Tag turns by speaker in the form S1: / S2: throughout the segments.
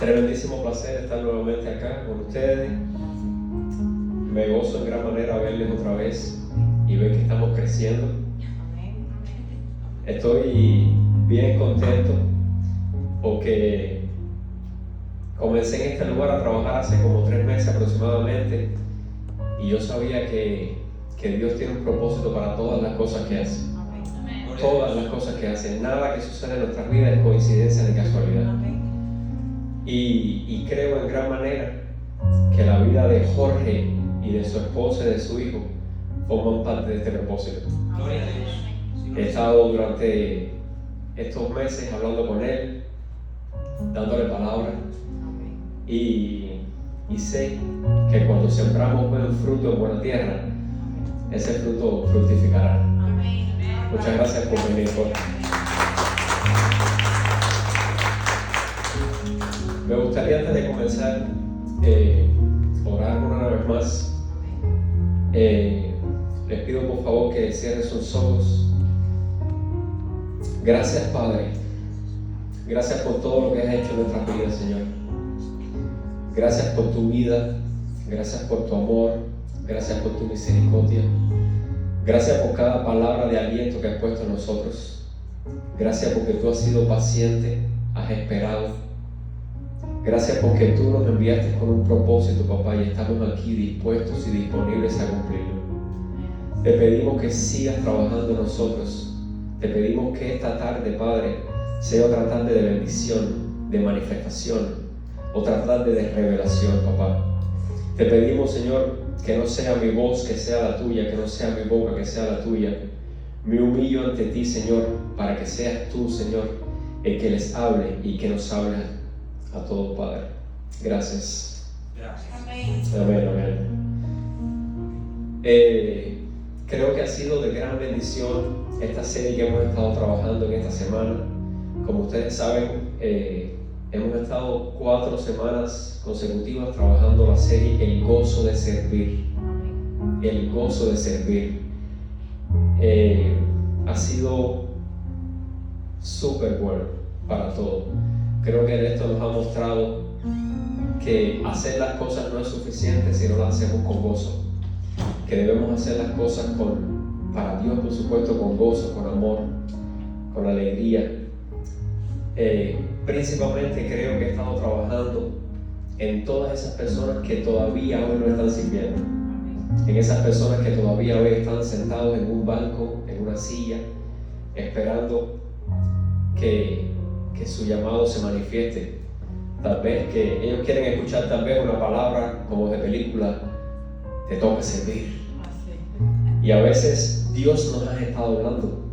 S1: Tremendísimo placer estar nuevamente acá con ustedes. Me gozo en gran manera verles otra vez y ver que estamos creciendo. Estoy bien contento porque comencé en este lugar a trabajar hace como 3 meses aproximadamente y yo sabía que Dios tiene un propósito para todas las cosas que hace. Todas las cosas que hace. Nada que sucede en nuestras vidas es coincidencia ni casualidad. Y creo en gran manera que la vida de Jorge y de su esposa y de su hijo forman parte de este propósito.
S2: Gloria a Dios.
S1: He estado durante estos meses hablando con él, dándole palabra y sé que cuando sembramos buen fruto en buena tierra, ese fruto fructificará. Muchas gracias por venir, Jorge. Me gustaría, antes de comenzar, orar una vez más. Les pido por favor que cierren sus ojos. Gracias, Padre. Gracias por todo lo que has hecho en nuestras vidas, Señor. Gracias por tu vida. Gracias por tu amor. Gracias por tu misericordia. Gracias por cada palabra de aliento que has puesto en nosotros. Gracias porque tú has sido paciente, has esperado. Gracias porque tú nos enviaste con un propósito, papá, y estamos aquí dispuestos y disponibles a cumplirlo. Te pedimos que sigas trabajando en nosotros. Te pedimos que esta tarde, Padre, sea otra tarde de bendición, de manifestación, otra tarde de revelación, papá. Te pedimos, Señor, que no sea mi voz, que sea la tuya, que no sea mi boca, que sea la tuya. Me humillo ante ti, Señor, para que seas tú, Señor, el que les hable y que nos hable a todos, Padre. Gracias.
S2: Gracias.
S1: Amén, amén. Creo que ha sido de gran bendición esta serie que hemos estado trabajando en esta semana. Como ustedes saben, hemos estado 4 semanas consecutivas trabajando la serie El gozo de servir. El gozo de servir. Ha sido súper bueno para todos. Creo que en esto nos ha mostrado que hacer las cosas no es suficiente si no las hacemos con gozo. Que debemos hacer las cosas para Dios, por supuesto, con gozo, con amor, con alegría. Principalmente creo que he estado trabajando en todas esas personas que todavía hoy no están sirviendo. En esas personas que todavía hoy están sentados en un banco, en una silla, esperando que su llamado se manifieste. Tal vez que ellos quieren escuchar tal vez una palabra como de película, te toca servir. Y a veces Dios nos ha estado hablando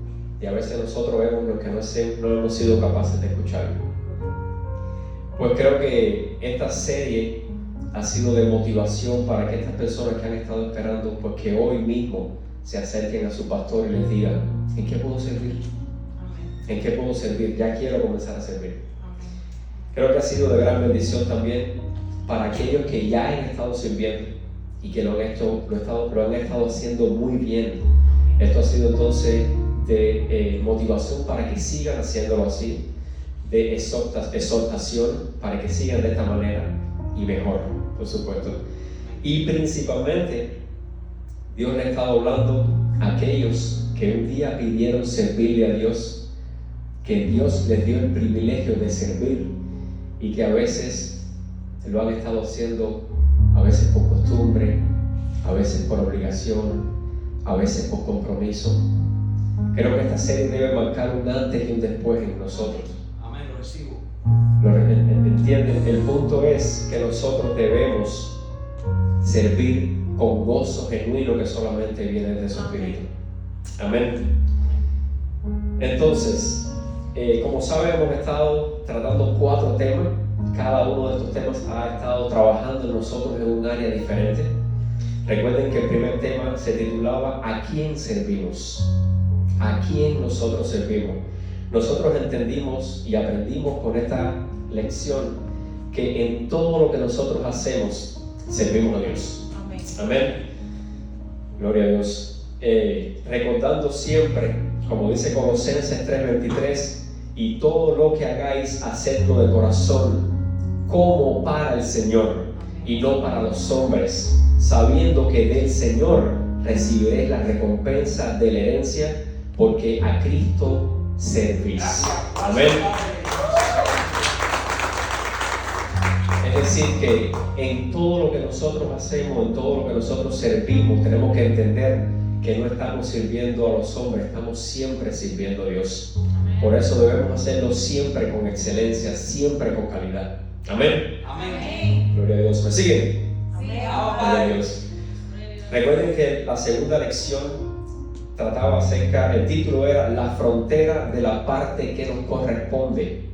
S1: y a veces nosotros vemos lo que no hemos sido capaces de escuchar. Pues creo que esta serie ha sido de motivación para que estas personas que han estado esperando, pues que hoy mismo se acerquen a su pastor y les digan: ¿en qué puedo servir? ¿En qué puedo servir? Ya quiero comenzar a servir. Creo que ha sido de gran bendición también para aquellos que ya han estado sirviendo y que lo han estado haciendo muy bien. Esto ha sido entonces de motivación para que sigan haciéndolo así, de exhortación para que sigan de esta manera y mejor, por supuesto. Y principalmente Dios le ha estado hablando a aquellos que un día pidieron servirle a Dios, que Dios les dio el privilegio de servir y que a veces lo han estado haciendo, a veces por costumbre, a veces por obligación, a veces por compromiso. Creo que esta serie debe marcar un antes y un después en nosotros.
S2: Amén, lo recibo.
S1: ¿Entienden? El punto es que nosotros debemos servir con gozo genuino que solamente viene de su espíritu. Amén. Entonces, como saben, hemos estado tratando 4 temas. Cada uno de estos temas ha estado trabajando en nosotros en un área diferente. Recuerden que el primer tema se titulaba ¿a quién servimos? ¿A quién nosotros servimos? Nosotros entendimos y aprendimos con esta lección que en todo lo que nosotros hacemos servimos a Dios. Amén. Gloria a Dios. Recordando siempre, como dice Colosenses 3:23, y todo lo que hagáis, hacedlo de corazón, como para el Señor y no para los hombres, sabiendo que del Señor recibiréis la recompensa de la herencia, porque a Cristo servís. Amén. Es decir, que en todo lo que nosotros hacemos, en todo lo que nosotros servimos, tenemos que entender que no estamos sirviendo a los hombres, estamos siempre sirviendo a Dios. Por eso debemos hacerlo siempre con excelencia, siempre con calidad. Amén.
S2: Amén.
S1: Gloria a Dios. ¿Me siguen?
S2: Amén.
S1: Gloria a Dios. Recuerden que la segunda lección trataba acerca, el título era La frontera de la parte que nos corresponde.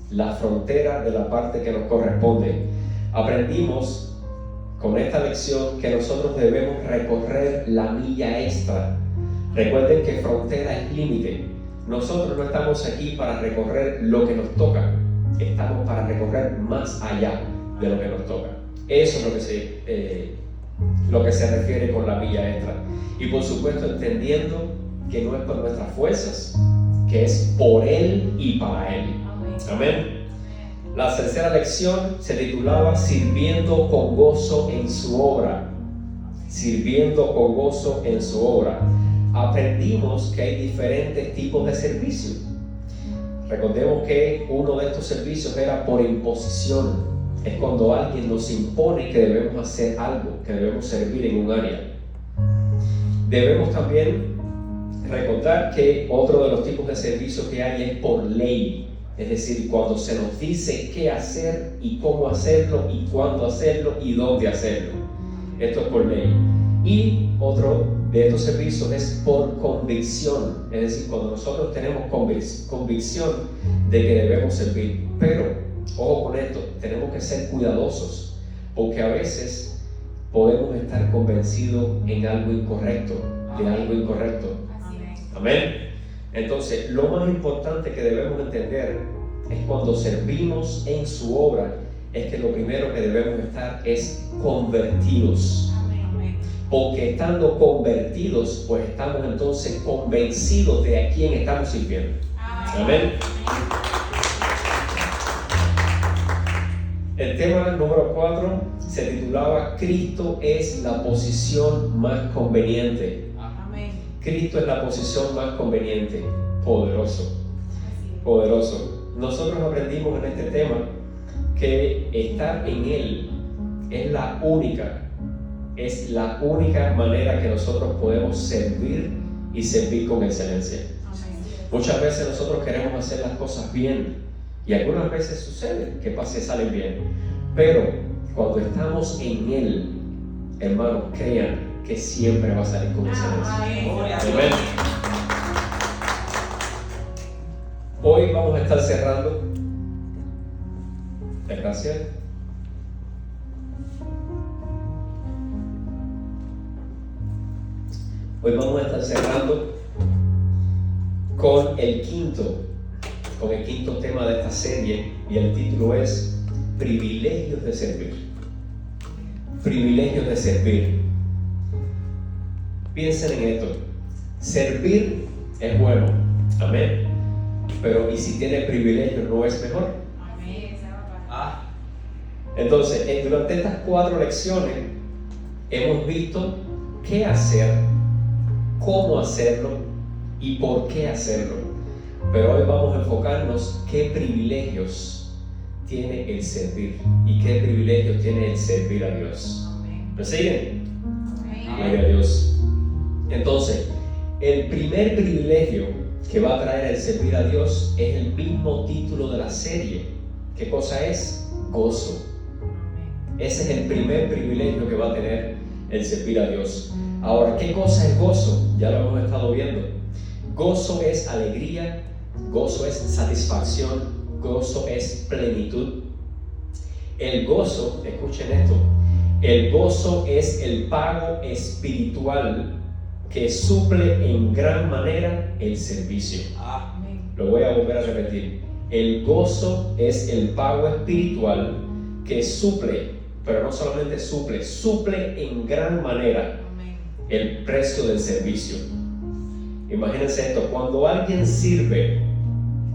S1: La frontera de la parte que nos corresponde. Aprendimos con esta lección que nosotros debemos recorrer la milla extra. Recuerden que frontera es límite. Nosotros no estamos aquí para recorrer lo que nos toca, estamos para recorrer más allá de lo que nos toca. Eso es lo que se refiere con la milla extra. Y por supuesto entendiendo que no es por nuestras fuerzas, que es por Él y para Él. Amén. La tercera lección se titulaba Sirviendo con gozo en su obra. Sirviendo con gozo en su obra. Aprendimos que hay diferentes tipos de servicio. Recordemos que uno de estos servicios era por imposición. Es cuando alguien nos impone que debemos hacer algo, que debemos servir en un área. Debemos también recordar que otro de los tipos de servicio que hay es por ley. Es decir, cuando se nos dice qué hacer y cómo hacerlo y cuándo hacerlo y dónde hacerlo. Esto es por ley. Y otro de estos servicios es por convicción. Es decir, cuando nosotros tenemos convicción de que debemos servir. Pero, ojo con esto, tenemos que ser cuidadosos, porque a veces podemos estar convencidos en algo incorrecto, de algo incorrecto. Amén. Entonces, lo más importante que debemos entender es cuando servimos en su obra, es que lo primero que debemos estar es convertidos. Porque estando convertidos, pues estamos entonces convencidos de a quién estamos sirviendo. Amén. El tema número 4 se titulaba Cristo es la posición más conveniente. Cristo es la posición más conveniente. Poderoso. Poderoso. Nosotros aprendimos en este tema que estar en Él es la única manera que nosotros podemos servir y servir con excelencia. Muchas veces nosotros queremos hacer las cosas bien y algunas veces sucede que salen bien, pero cuando estamos en Él, hermanos, crean que siempre va a salir con excelencia. Amén. Hoy vamos a estar cerrando. Gracias. Hoy vamos a estar cerrando con el quinto tema de esta serie, y el título es Privilegios de servir. Privilegios de servir. Piensen en esto. Servir es bueno, amén. Pero ¿y si tiene privilegios no es mejor?
S2: Amén.
S1: Entonces, durante estas 4 lecciones hemos visto qué hacer, cómo hacerlo y por qué hacerlo. Pero hoy vamos a enfocarnos qué privilegios tiene el servir y qué privilegios tiene el servir a Dios. ¿Me siguen? Gloria a Dios. Entonces, el primer privilegio que va a traer el servir a Dios es el mismo título de la serie. ¿Qué cosa es? Gozo. Ese es el primer privilegio que va a tener el servir a Dios. Ahora, ¿qué cosa es gozo? Ya lo hemos estado viendo. Gozo es alegría, gozo es satisfacción, gozo es plenitud. El gozo, escuchen esto, el gozo es el pago espiritual que suple en gran manera el servicio. Lo voy a volver a repetir. El gozo es el pago espiritual que suple, pero no solamente suple en gran manera el precio del servicio. Imagínense esto, cuando alguien sirve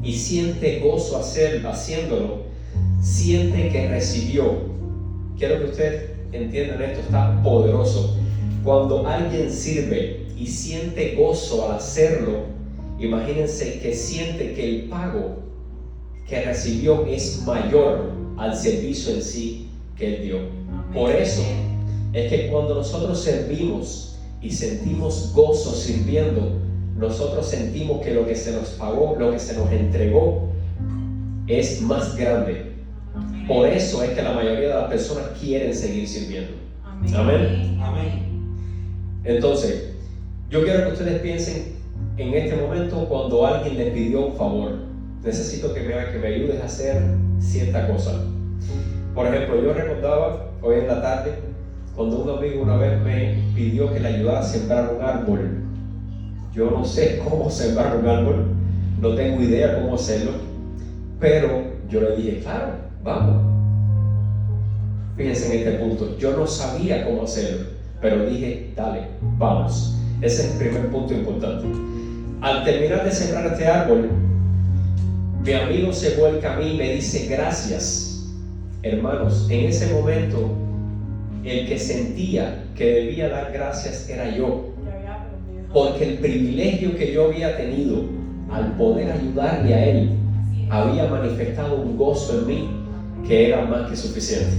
S1: y siente gozo haciéndolo, siente que recibió. Quiero que ustedes entiendan esto, está poderoso. Cuando alguien sirve y siente gozo al hacerlo, imagínense que siente que el pago que recibió es mayor al servicio en sí que él dio. Por eso es que cuando nosotros servimos y sentimos gozo sirviendo, nosotros sentimos que lo que se nos pagó, lo que se nos entregó, es más grande. Por eso es que la mayoría de las personas quieren seguir sirviendo. Amén.
S2: Amén.
S1: Entonces, yo quiero que ustedes piensen en este momento cuando alguien le pidió un favor. Necesito que me ayudes a hacer cierta cosa. Por ejemplo, yo recordaba hoy en la tarde cuando un amigo una vez me pidió que le ayudara a sembrar un árbol. Yo no sé cómo sembrar un árbol, no tengo idea cómo hacerlo, pero yo le dije, claro, vamos. Fíjense en este punto, yo no sabía cómo hacerlo, pero dije, dale, vamos. Ese es el primer punto importante. Al terminar de sembrar este árbol, mi amigo se vuelca a mí y me dice, gracias. Hermanos, en ese momento, el que sentía que debía dar gracias era yo. Porque el privilegio que yo había tenido al poder ayudarle a él había manifestado un gozo en mí que era más que suficiente.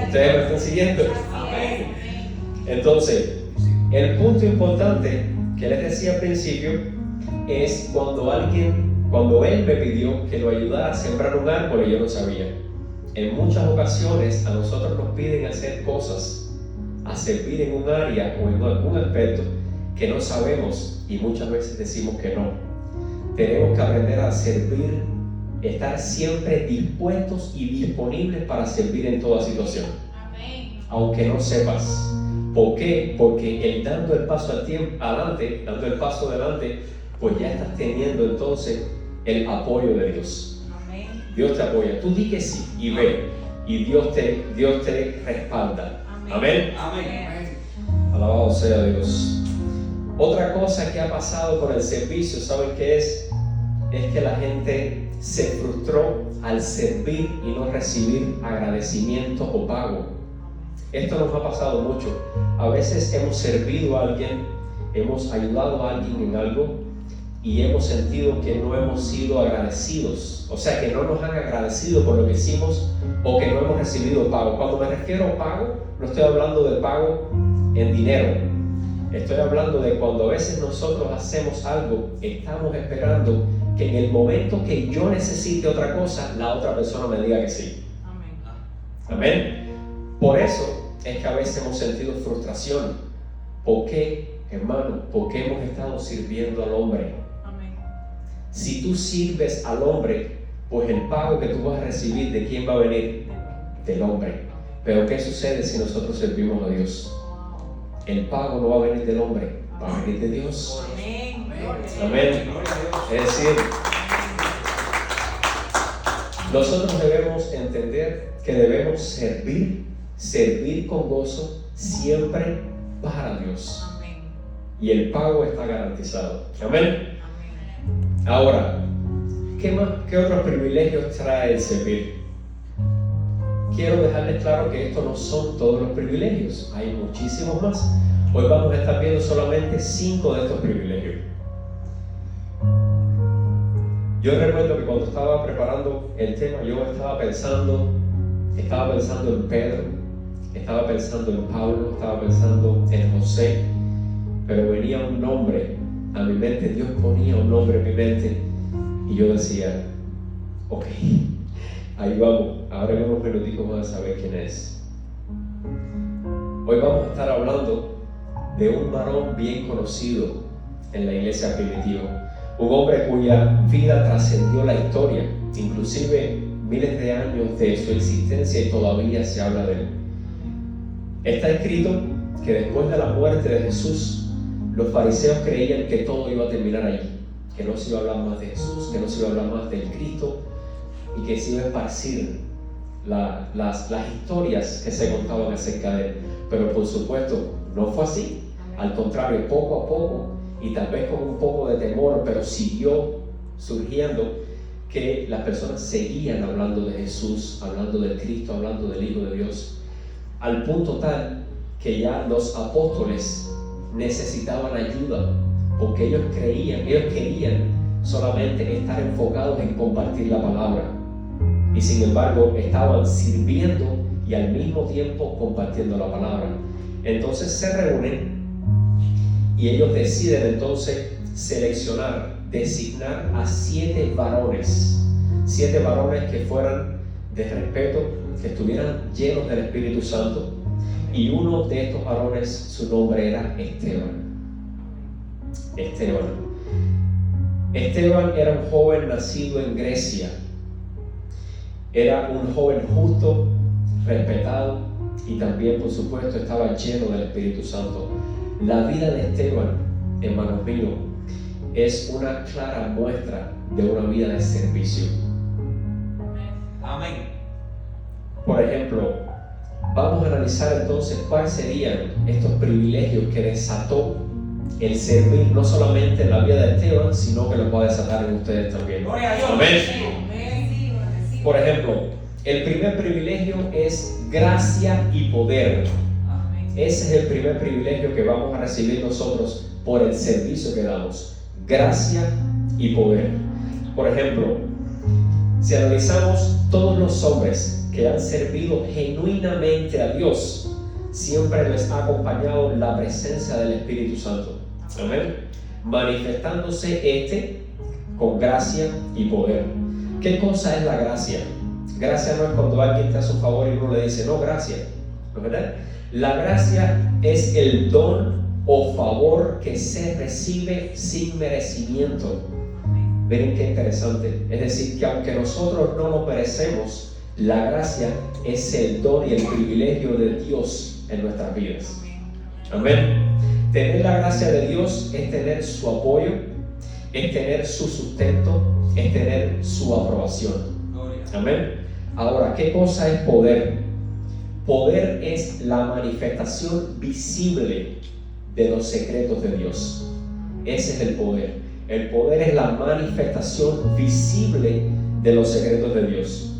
S1: ¿Ustedes me están siguiendo? Entonces, el punto importante que les decía al principio es cuando él me pidió que lo ayudara a sembrar un árbol y yo no sabía. En muchas ocasiones a nosotros nos piden hacer cosas, a servir en un área o en algún aspecto que no sabemos y muchas veces decimos que no. Tenemos que aprender a servir, estar siempre dispuestos y disponibles para servir en toda situación.
S3: Amén.
S1: Aunque no sepas. ¿Por qué? Porque dando el paso adelante, pues ya estás teniendo entonces el apoyo de Dios.
S3: Amén.
S1: Dios te apoya. Tú di que sí y ve. Y Dios te respalda. Amén.
S2: Amén.
S1: Alabado sea Dios. Otra cosa que ha pasado con el servicio, ¿saben qué es? Es que la gente se frustró al servir y no recibir agradecimiento o pago. Esto nos ha pasado mucho. A veces hemos servido a alguien, hemos ayudado a alguien en algo y hemos sentido que no hemos sido agradecidos. O sea, que no nos han agradecido por lo que hicimos o que no hemos recibido pago. Cuando me refiero a pago, no estoy hablando de pago en dinero. Estoy hablando de cuando a veces nosotros hacemos algo, estamos esperando que en el momento que yo necesite otra cosa, la otra persona me diga que sí. Amén. Por eso es que a veces hemos sentido frustración. ¿Por qué, hermano? Porque hemos estado sirviendo al hombre.
S3: Amén.
S1: Si tú sirves al hombre, pues el pago que tú vas a recibir, ¿de quién va a venir? Del hombre. Pero ¿qué sucede si nosotros servimos a Dios? El pago no va a venir del hombre, va a venir de Dios.
S3: Amén.
S1: Amén. Es decir, nosotros debemos entender que debemos servir con gozo siempre para Dios.
S3: Amén.
S1: Y el pago está garantizado. Amén.
S3: Amén.
S1: Ahora, ¿qué otros privilegios trae el servir? Quiero dejarles claro que estos no son todos los privilegios, hay muchísimos más. Hoy vamos a estar viendo solamente 5 de estos privilegios. Yo recuerdo que cuando estaba preparando el tema, yo estaba pensando en Pedro, estaba pensando en Pablo, estaba pensando en José, pero venía un nombre a mi mente, Dios ponía un nombre en mi mente y yo decía, ok, ahí vamos, ahora en unos minutitos vamos a saber quién es. Hoy vamos a estar hablando de un varón bien conocido en la iglesia primitiva, un hombre cuya vida trascendió la historia, inclusive miles de años de su existencia y todavía se habla de él. Está escrito que después de la muerte de Jesús, los fariseos creían que todo iba a terminar allí, que no se iba a hablar más de Jesús, que no se iba a hablar más del Cristo y que se iba a esparcir las historias que se contaban acerca de él. Pero por supuesto no fue así. Al contrario, poco a poco y tal vez con un poco de temor, pero siguió surgiendo que las personas seguían hablando de Jesús, hablando de Cristo, hablando del Hijo de Dios, al punto tal que ya los apóstoles necesitaban ayuda, porque ellos querían solamente estar enfocados en compartir la palabra, y sin embargo estaban sirviendo y al mismo tiempo compartiendo la palabra. Entonces se reúnen y ellos deciden entonces designar a 7 varones que fueran de respeto, que estuvieran llenos del Espíritu Santo, y uno de estos varones, su nombre era Esteban. Esteban era un joven nacido en Grecia. Era un joven justo, respetado, y también, por supuesto, estaba lleno del Espíritu Santo. La vida de Esteban, hermanos míos, es una clara muestra de una vida de servicio.
S2: Amén.
S1: Por ejemplo, vamos a analizar entonces cuáles serían estos privilegios que desató el servir no solamente en la vida de Esteban, sino que los va a desatar en ustedes también.
S2: Gloria a Dios.
S1: Amén. Por ejemplo, el primer privilegio es gracia y poder. Ese es el primer privilegio que vamos a recibir nosotros por el servicio que damos. Gracia y poder. Por ejemplo, si analizamos todos los hombres que han servido genuinamente a Dios, siempre les ha acompañado la presencia del Espíritu Santo. Amén. Manifestándose con gracia y poder. ¿Qué cosa es la gracia? Gracia no es cuando alguien te hace un favor y uno le dice no, gracias, ¿no es verdad? La gracia es el don o favor que se recibe sin merecimiento. Miren qué interesante. Es decir, que aunque nosotros no lo merecemos, la gracia es el don y el privilegio de Dios en nuestras vidas. Amén. Tener la gracia de Dios es tener su apoyo, es tener su sustento, es tener su aprobación. Amén. Ahora, ¿qué cosa es poder? Poder es la manifestación visible de los secretos de Dios. Ese es el poder. El poder es la manifestación visible de los secretos de Dios.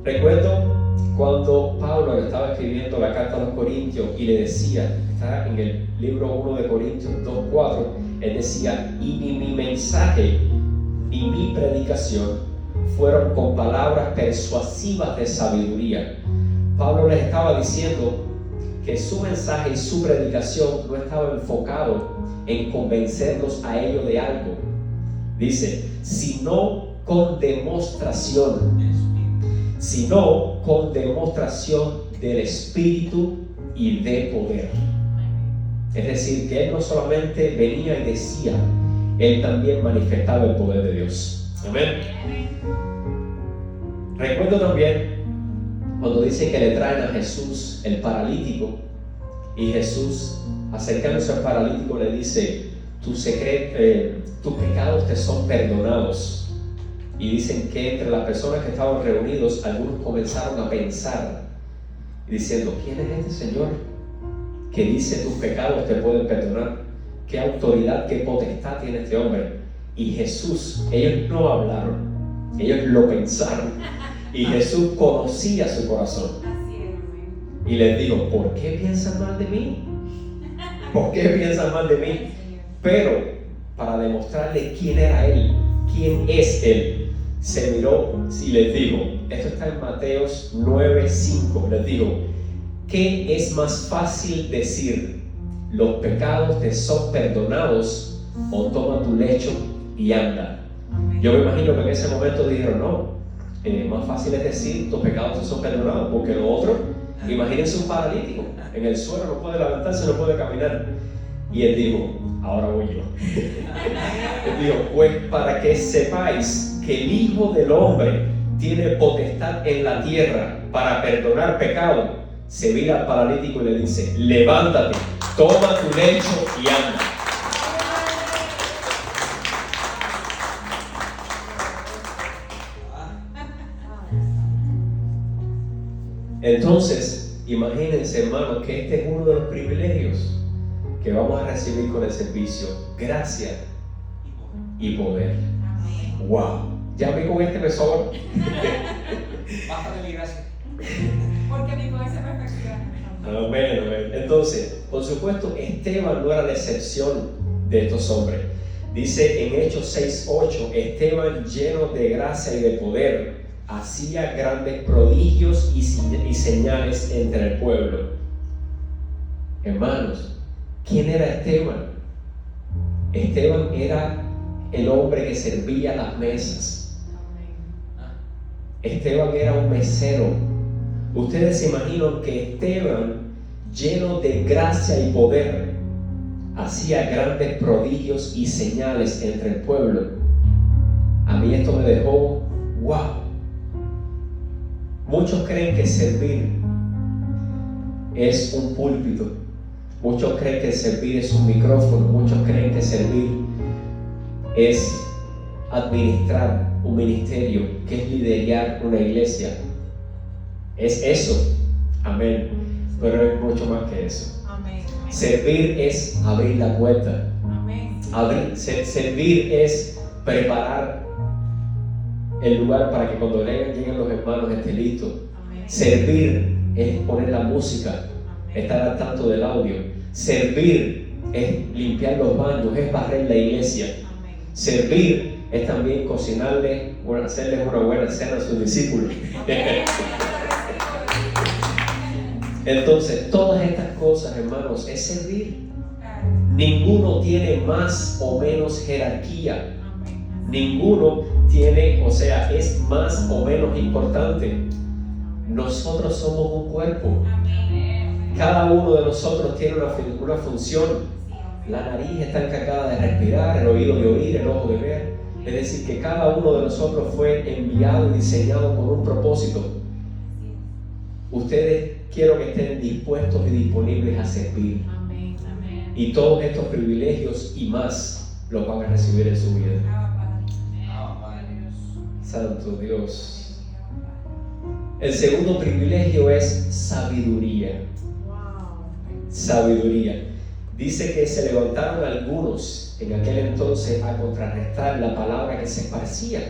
S1: Recuerdo cuando Pablo le estaba escribiendo la carta a los Corintios y le decía, está en el libro 1 de Corintios 2:4, él decía, y ni mi mensaje ni mi predicación fueron con palabras persuasivas de sabiduría. Pablo les estaba diciendo que su mensaje y su predicación no estaba enfocado en convencerlos a ellos de algo. Dice, sino con demostración del Espíritu y de poder. Es decir, que él no solamente venía y decía, él también manifestaba el poder de Dios. Amén. Recuerdo también cuando dice que le traen a Jesús el paralítico, y Jesús, acercándose al paralítico, le dice, tus pecados te son perdonados. Y dicen que entre las personas que estaban reunidos, algunos comenzaron a pensar, diciendo, ¿quién es este Señor que dice tus pecados te pueden perdonar? ¿Qué autoridad, qué potestad tiene este hombre? Y Jesús, ellos no hablaron, ellos lo pensaron, y Jesús conocía su corazón. Y les dijo, ¿por qué piensan mal de mí? ¿Por qué piensan mal de mí? Pero para demostrarle quién era Él, quién es Él, se miró y les dijo, esto está en Mateos 9:5, les dijo, ¿qué es más fácil decir? ¿Los pecados te son perdonados o toma tu lecho y anda? Yo me imagino que en ese momento dijeron, no, más fácil es decir, tus pecados te son perdonados, porque lo otro, imagínense un paralítico en el suelo, no puede levantarse, no puede caminar. Y él dijo, ahora voy yo. Él dijo, pues para que sepáis que el Hijo del Hombre tiene potestad en la tierra para perdonar pecado, se mira al paralítico y le dice, levántate, toma tu lecho y anda. Entonces, imagínense, hermanos, que este es uno de los privilegios que vamos a recibir con el servicio, gracia y poder. ¡Wow! Ya a mí con este me sobra.
S2: Basta de mi gracia.
S3: Porque mi poder se perfecciona.
S1: Amén, amén. Entonces, por supuesto, Esteban no era la excepción de estos hombres. Dice en Hechos 6:8, Esteban, lleno de gracia y de poder, hacía grandes prodigios y señales entre el pueblo. Hermanos, ¿quién era Esteban? Esteban era el hombre que servía las mesas. Esteban era un mesero. Ustedes se imaginan que Esteban, lleno de gracia y poder, hacía grandes prodigios y señales entre el pueblo. A mí esto me dejó wow. Muchos creen que servir es un púlpito. Muchos creen que servir es un micrófono. Muchos creen que servir es administrar un ministerio, que es liderar una iglesia. Es eso, amén, pero es mucho más que eso.
S3: Amén.
S1: Servir es abrir la puerta.
S3: Amén.
S1: Servir es preparar el lugar para que cuando lleguen los hermanos esté listo.
S3: Amén.
S1: Servir es poner la música, estar al tanto del audio. Servir es limpiar los baños, es barrer la iglesia.
S3: Amén.
S1: Servir es también cocinarles, hacerles una buena cena a sus discípulos. Entonces, todas estas cosas, hermanos, es servir. Ninguno tiene más o menos jerarquía. Ninguno tiene, o sea, es más o menos importante. Nosotros somos un cuerpo. Cada uno de nosotros tiene una función. La nariz está encargada de respirar, el oído de oír, el ojo de ver. Es decir, que cada uno de nosotros fue enviado y diseñado con un propósito. Ustedes quiero que estén dispuestos y disponibles a servir.
S3: Amén. Amén.
S1: Y todos estos privilegios y más los van a recibir en su vida. Santo Dios. El segundo privilegio es sabiduría. Sabiduría. Dice que se levantaron algunos en aquel entonces a contrarrestar la palabra que se esparcía,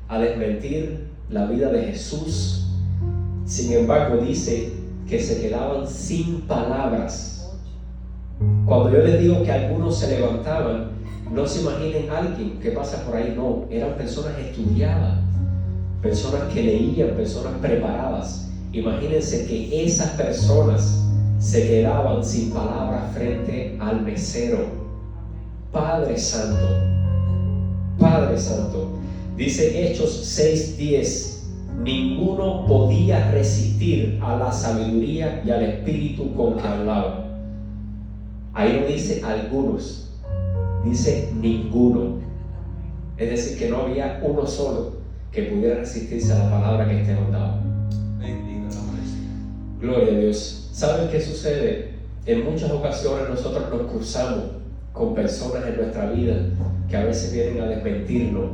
S1: a desmentir la vida de Jesús. Sin embargo, dice que se quedaban sin palabras. Cuando yo les digo que algunos se levantaban, no se imaginen a alguien que pasa por ahí, no, eran personas estudiadas, personas que leían, personas preparadas. Imagínense que esas personas se quedaban sin palabras frente al mesero. Padre Santo, Padre Santo. Dice Hechos 6:10, ninguno podía resistir a la sabiduría y al espíritu con que hablaba. Ahí no dice algunos, dice ninguno. Es decir, que no había uno solo que pudiera resistirse a la palabra que Esteban daba.
S2: Bendito el nombre del Señor.
S1: Gloria a Dios. ¿Saben qué sucede? En muchas ocasiones nosotros nos cruzamos con personas en nuestra vida que a veces vienen a desmentirnos,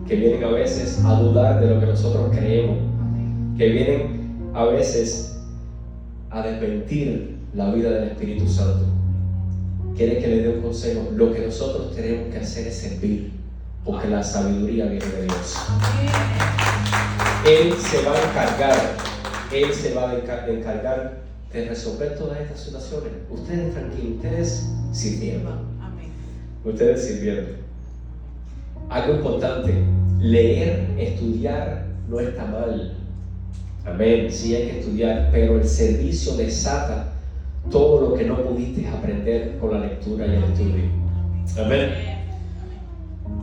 S1: que vienen a veces a dudar de lo que nosotros creemos, que vienen a veces a desmentir la vida del Espíritu Santo. Quieren que les dé un consejo. Lo que nosotros tenemos que hacer es servir, porque la sabiduría viene de Dios. Él se va a encargar, Él se va a encargar de resolver todas estas situaciones. Ustedes tranquilos, ustedes sirviendo. Ustedes sirviendo. Algo importante, leer, estudiar no está mal. Amén, sí hay que estudiar, pero el servicio desata todo lo que no pudiste aprender con la lectura y el estudio. Amén.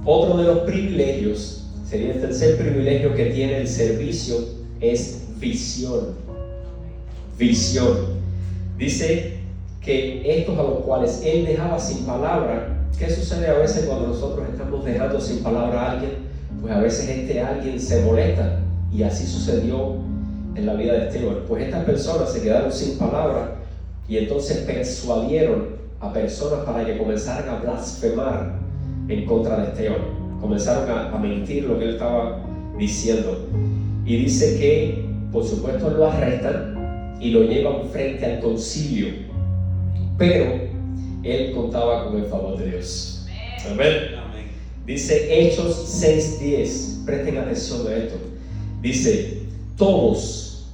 S1: Otro de los privilegios, sería el tercer privilegio que tiene el servicio, es visión. Visión. Dice que estos a los cuales él dejaba sin palabra. ¿Qué sucede a veces cuando nosotros estamos dejando sin palabra a alguien? Pues a veces alguien se molesta, y así sucedió en la vida de Esteban. Pues estas personas se quedaron sin palabra y entonces persuadieron a personas para que comenzaran a blasfemar en contra de Esteban. Comenzaron a mentir lo que él estaba diciendo. Y dice que, por supuesto, lo arrestan y lo llevan frente al concilio, pero él contaba con el favor de Dios. Amén. Dice Hechos 6:10. Presten atención a esto. Dice, todos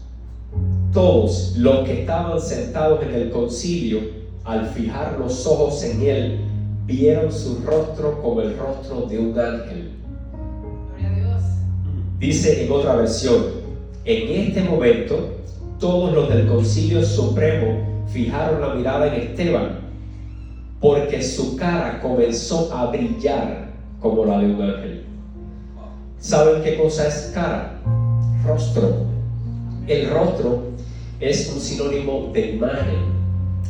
S1: los que estaban sentados en el concilio, al fijar los ojos en él, vieron su rostro como el rostro de un ángel.
S3: Gloria a Dios.
S1: Dice en otra versión, en este momento, todos los del concilio supremo fijaron la mirada en Esteban, porque su cara comenzó a brillar como la de un ángel. ¿Saben qué cosa es cara? Rostro. El rostro es un sinónimo de imagen,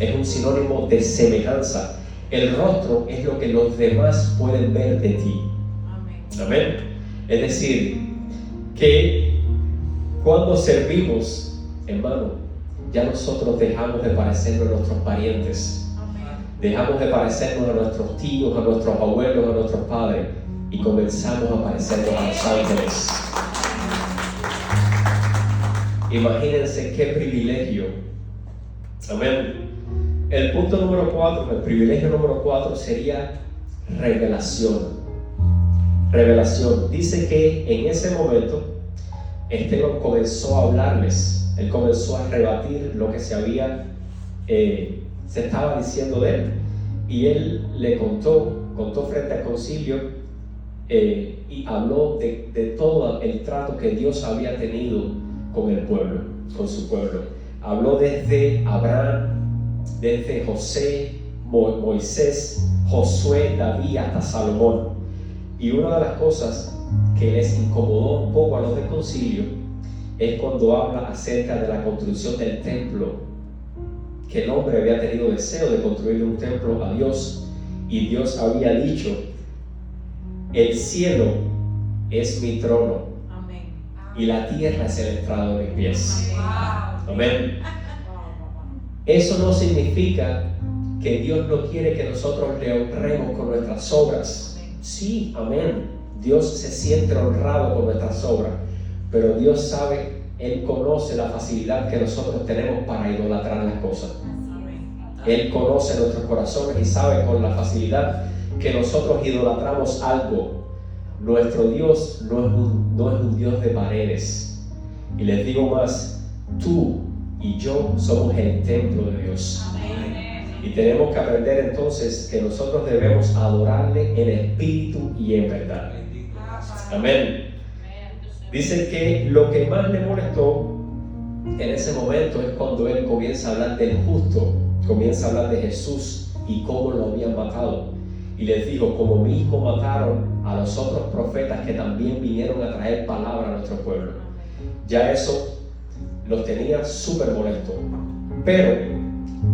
S1: es un sinónimo de semejanza. El rostro es lo que los demás pueden ver de ti. Amén. Es decir, que cuando servimos, hermano, ya nosotros dejamos de parecernos a nuestros parientes, dejamos de parecernos a nuestros tíos, a nuestros abuelos, a nuestros padres, y comenzamos a parecernos a los ángeles. Imagínense qué privilegio. Amén. El punto número 4, el privilegio número 4 sería revelación. Revelación. Dice que en ese momento Esteban comenzó a hablarles. Él comenzó a rebatir lo que se estaba diciendo de él. Y él le contó frente al concilio y habló de todo el trato que Dios había tenido con el pueblo, con su pueblo. Habló desde Abraham, desde José, Moisés, Josué, David hasta Salomón. Y una de las cosas que les incomodó un poco a los del concilio es cuando habla acerca de la construcción del templo, que el hombre había tenido deseo de construir un templo a Dios, y Dios había dicho: el cielo es mi trono y la tierra es el estrado de mis pies. Amén. Eso no significa que Dios no quiere que nosotros le honremos con nuestras obras. Sí, amén. Dios se siente honrado con nuestras obras, pero Dios sabe, Él conoce la facilidad que nosotros tenemos para idolatrar las cosas. Él conoce nuestros corazones y sabe con la facilidad que nosotros idolatramos algo. Nuestro Dios no es un Dios de paredes. Y les digo más, tú y yo somos el templo de Dios. Y tenemos que aprender entonces que nosotros debemos adorarle en espíritu y en verdad. Amén. Dice que lo que más le molestó en ese momento es cuando él comienza a hablar del justo, comienza a hablar de Jesús y cómo lo habían matado. Y les digo, como mismo mataron a los otros profetas que también vinieron a traer palabra a nuestro pueblo. Ya eso los tenía súper molestos. Pero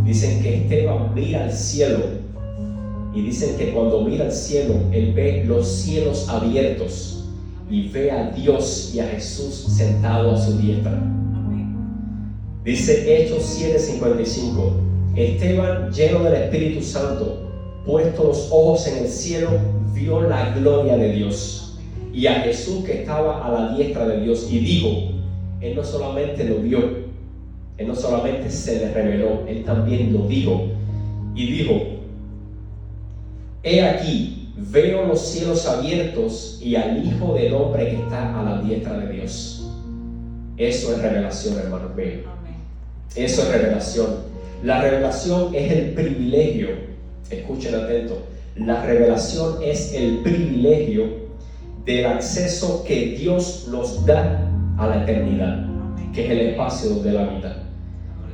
S1: dicen que Esteban mira al cielo, y dicen que cuando mira al cielo, él ve los cielos abiertos y ve a Dios y a Jesús sentado a su diestra. Dice Hechos 7:55, Esteban, lleno del Espíritu Santo, puesto los ojos en el cielo, vio la gloria de Dios y a Jesús que estaba a la diestra de Dios, y dijo, él no solamente lo vio, él no solamente se le reveló, él también lo dijo, y dijo: he aquí, veo los cielos abiertos y al Hijo del Hombre que está a la diestra de Dios. Eso es revelación, hermanos míos. Eso es revelación. La revelación es el privilegio. Escuchen atento. La revelación es el privilegio del acceso que Dios nos da a la eternidad, que es el espacio donde Él habita.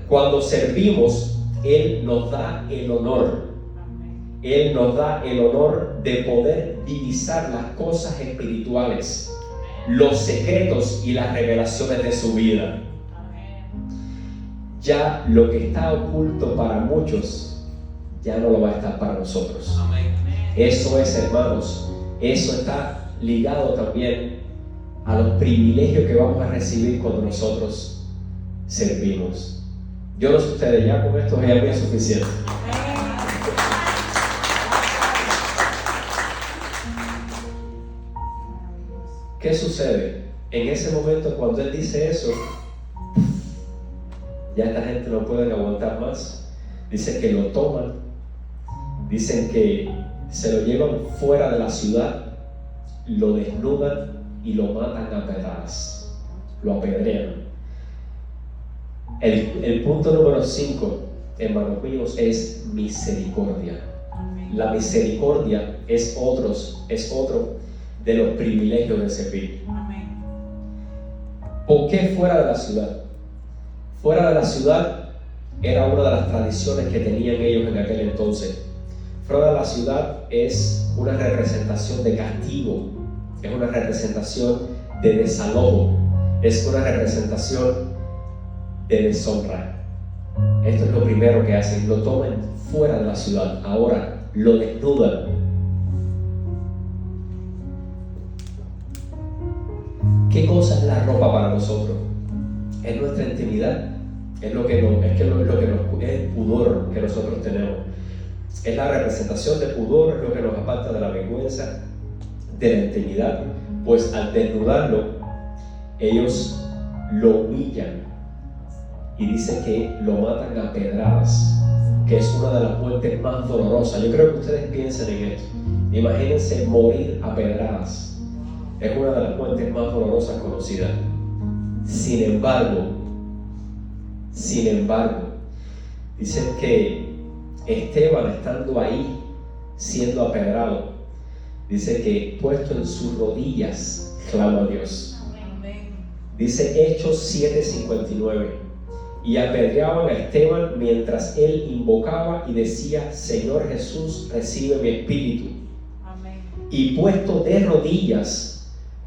S1: Cuando servimos, Él nos da el honor. Él nos da el honor de poder divisar las cosas espirituales, los secretos y las revelaciones de su vida. Ya lo que está oculto para muchos, ya no lo va a estar para nosotros. Eso es, hermanos, eso está ligado también a los privilegios que vamos a recibir cuando nosotros servimos. Yo no sé ustedes, ya con esto ya es suficiente. ¿Qué sucede? En ese momento, cuando él dice eso, ya esta gente no puede aguantar más. Dicen que lo toman, dicen que se lo llevan fuera de la ciudad lo desnudan y lo matan a pedradas, lo apedrean. El punto número 5, hermanos míos, es misericordia. La misericordia es otro de los privilegios de servir. ¿Por qué fuera de la ciudad? Fuera de la ciudad era una de las tradiciones que tenían ellos en aquel entonces. Fuera de la ciudad es una representación de castigo, es una representación de desalojo, es una representación de deshonra. Esto es lo primero que hacen, lo toman fuera de la ciudad, ahora lo desnudan. ¿Qué cosa es la ropa para nosotros? Es nuestra intimidad, es lo que nos, es el pudor que nosotros tenemos. Es la representación de pudor, es lo que nos aparta de la vergüenza, de la intimidad. Pues al desnudarlo, ellos lo humillan y dice que lo matan a pedradas, que es una de las muertes más dolorosas. Yo creo que ustedes piensen en esto. Imagínense morir a pedradas. Es una de las muertes más dolorosas conocidas. Sin embargo, dicen que Esteban, estando ahí siendo apedrado, dice que puesto en sus rodillas clama a Dios. Dice Hechos 7:59, y apedreaban a Esteban mientras él invocaba y decía: Señor Jesús, recibe mi espíritu. Y puesto de rodillas.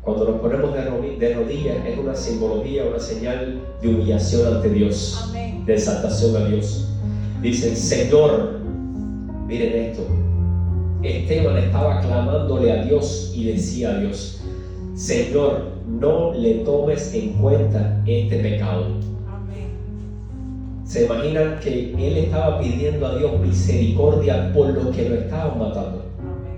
S1: Cuando nos ponemos de rodillas es una simbología, una señal de humillación ante Dios, amén, de exaltación a Dios. Dicen: Señor, miren esto, Esteban estaba clamándole a Dios y decía a Dios: Señor, no le tomes en cuenta este pecado. Amén. Se imaginan que él estaba pidiendo a Dios misericordia por los que lo estaban matando. Amén.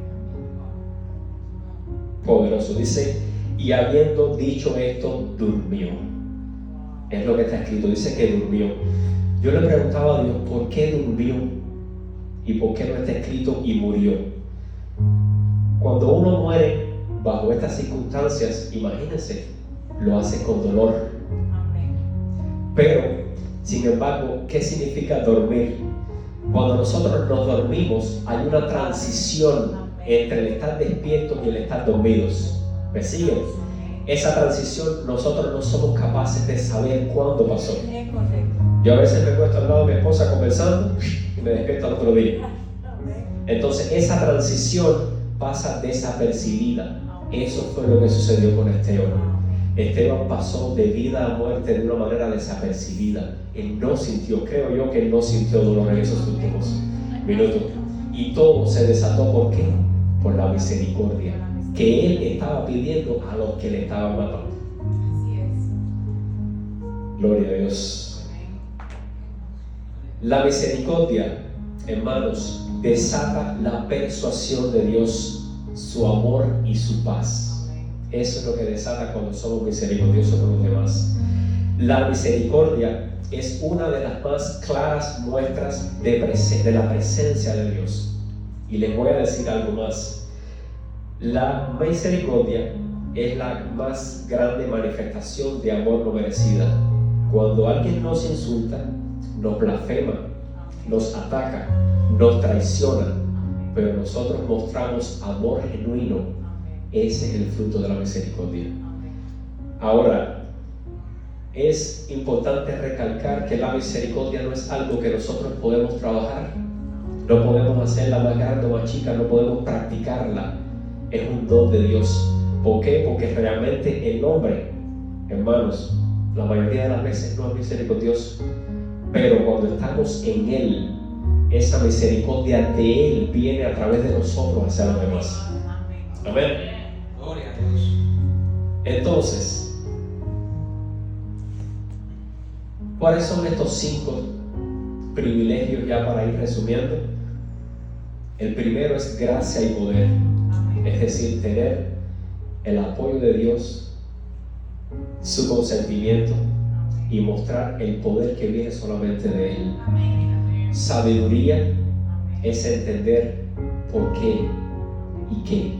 S1: Poderoso, dice: y habiendo dicho esto, durmió. Es lo que está escrito, dice que durmió. Yo le preguntaba a Dios, ¿por qué durmió? ¿Y por qué no está escrito y murió? Cuando uno muere bajo estas circunstancias, imagínense, lo hace con dolor. Pero, sin embargo, ¿qué significa dormir? Cuando nosotros nos dormimos, hay una transición entre el estar despiertos y el estar dormidos. ¿Me siguen? Esa transición nosotros no somos capaces de saber cuándo pasó. Yo a veces me acuesto al lado de mi esposa conversando y me despierto al otro día. Entonces esa transición pasa desapercibida. Eso fue lo que sucedió con Esteban. Esteban pasó de vida a muerte de una manera desapercibida. Él no sintió, creo yo que él no sintió dolor en esos últimos minutos. Y todo se desató, ¿por qué? Por la misericordia que él estaba pidiendo a los que le estaban matando. Así es. Gloria a Dios. La misericordia, hermanos, desata la persuasión de Dios, su amor y su paz. Eso es lo que desata cuando somos misericordiosos con los demás. La misericordia es una de las más claras muestras de la presencia de Dios. Y les voy a decir algo más. La misericordia es la más grande manifestación de amor no merecida. Cuando alguien nos insulta, nos blasfema, nos ataca, nos traiciona, pero nosotros mostramos amor genuino, ese es el fruto de la misericordia. Ahora, es importante recalcar que la misericordia no es algo que nosotros podemos trabajar, no podemos hacerla más grande o más chica, no podemos practicarla. Es un don de Dios. ¿Por qué? Porque realmente el hombre, hermanos, la mayoría de las veces no es misericordioso, pero cuando estamos en Él, esa misericordia de Él viene a través de nosotros hacia los demás. Amén.
S2: Gloria a Dios.
S1: Entonces, ¿cuáles son estos 5 privilegios ya para ir resumiendo? El primero es gracia y poder. Es decir, tener el apoyo de Dios, su consentimiento y mostrar el poder que viene solamente de Él. Sabiduría es entender por qué y qué.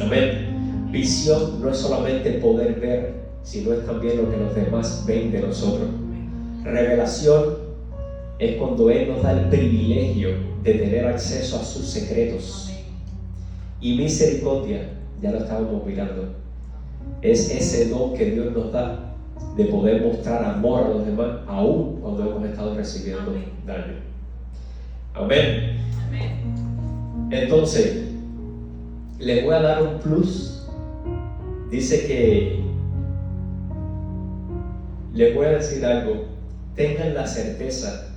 S1: Amén. Visión no es solamente poder ver, sino es también lo que los demás ven de nosotros. Revelación es cuando Él nos da el privilegio de tener acceso a sus secretos. Y misericordia, ya lo estábamos mirando, es ese don que Dios nos da de poder mostrar amor a los demás, aún cuando hemos estado recibiendo daño. Amén. Entonces, les voy a dar un plus. Dice que les voy a decir algo. Tengan la certeza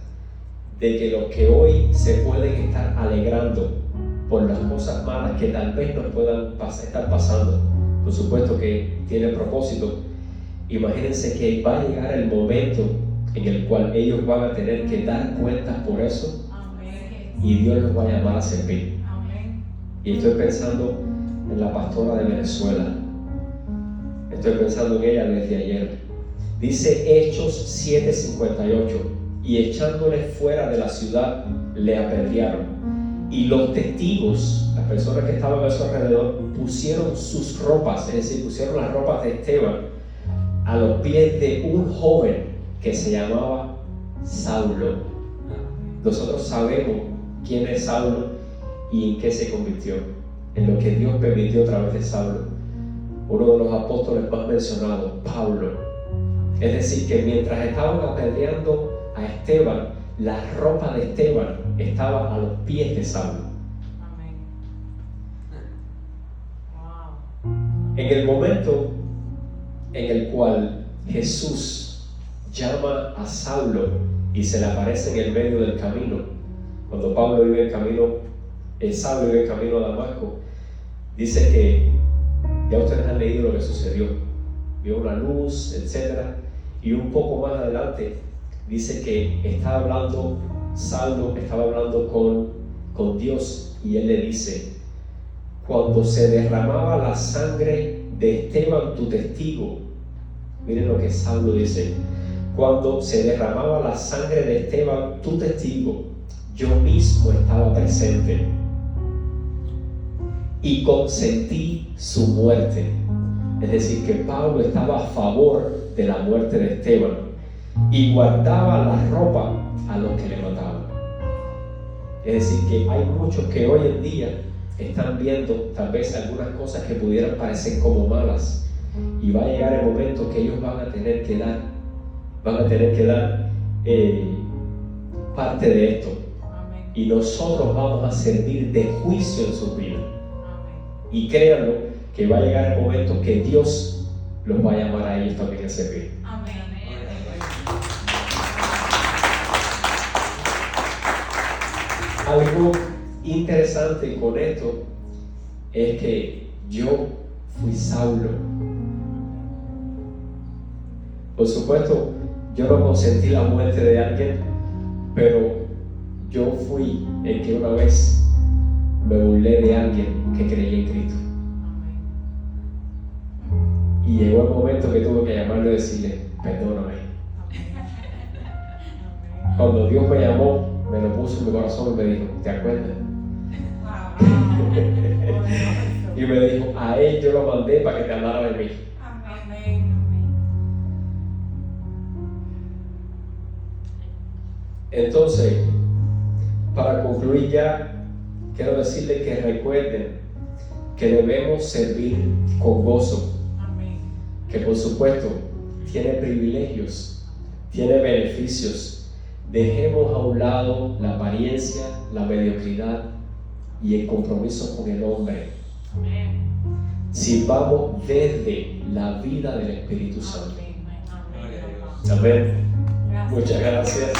S1: de que los que hoy se pueden estar alegrando por las cosas malas que tal vez nos puedan estar pasando, por supuesto que tiene propósito. Imagínense que va a llegar el momento en el cual ellos van a tener que dar cuentas por eso. Y Dios los va a llamar a servir. Y estoy pensando en la pastora de Venezuela. Estoy pensando en ella desde ayer. Dice Hechos 7:58: y echándole fuera de la ciudad, le apedrearon. Y los testigos, las personas que estaban a su alrededor, pusieron sus ropas, es decir, pusieron las ropas de Esteban a los pies de un joven que se llamaba Saulo. Nosotros sabemos quién es Saulo y en qué se convirtió, en lo que Dios permitió a través de Saulo. Uno de los apóstoles más mencionados, Pablo. Es decir, que mientras estaban apedreando a Esteban, la ropa de Esteban estaba a los pies de Saulo. En el momento en el cual Jesús llama a Saulo y se le aparece en el medio del camino, cuando Saulo iba en camino a Damasco, dice que ya ustedes han leído lo que sucedió. Vio una luz, etc. Y un poco más adelante dice que Saulo estaba hablando con Dios, y él le dice: cuando se derramaba la sangre de Esteban, tu testigo, miren lo que Saulo dice: cuando se derramaba la sangre de Esteban, tu testigo, yo mismo estaba presente y consentí su muerte. Es decir, que Pablo estaba a favor de la muerte de Esteban y guardaba la ropa a los que le mataban. Es decir, que hay muchos que hoy en día están viendo tal vez algunas cosas que pudieran parecer como malas, y va a llegar el momento que ellos van a tener que dar parte de esto. Y nosotros vamos a servir de juicio en sus vidas. Y créanlo, que va a llegar el momento que Dios los va a llamar a ellos también a servir. Algo interesante con esto es que yo fui Saulo. Por supuesto, yo no consentí la muerte de alguien, pero yo fui el que una vez me burlé de alguien que creía en Cristo. Y llegó el momento que tuve que llamarlo y decirle: perdóname. Cuando Dios me llamó, me lo puso en mi corazón y me dijo: ¿te acuerdas? Y me dijo: a él yo lo mandé para que te hablara de mí. Entonces, para concluir ya, quiero decirles que recuerden que debemos servir con gozo. Que por supuesto tiene privilegios, tiene beneficios. Dejemos a un lado la apariencia, la mediocridad y el compromiso con el hombre. Sirvamos desde la vida del Espíritu Santo. Amén. Muchas gracias.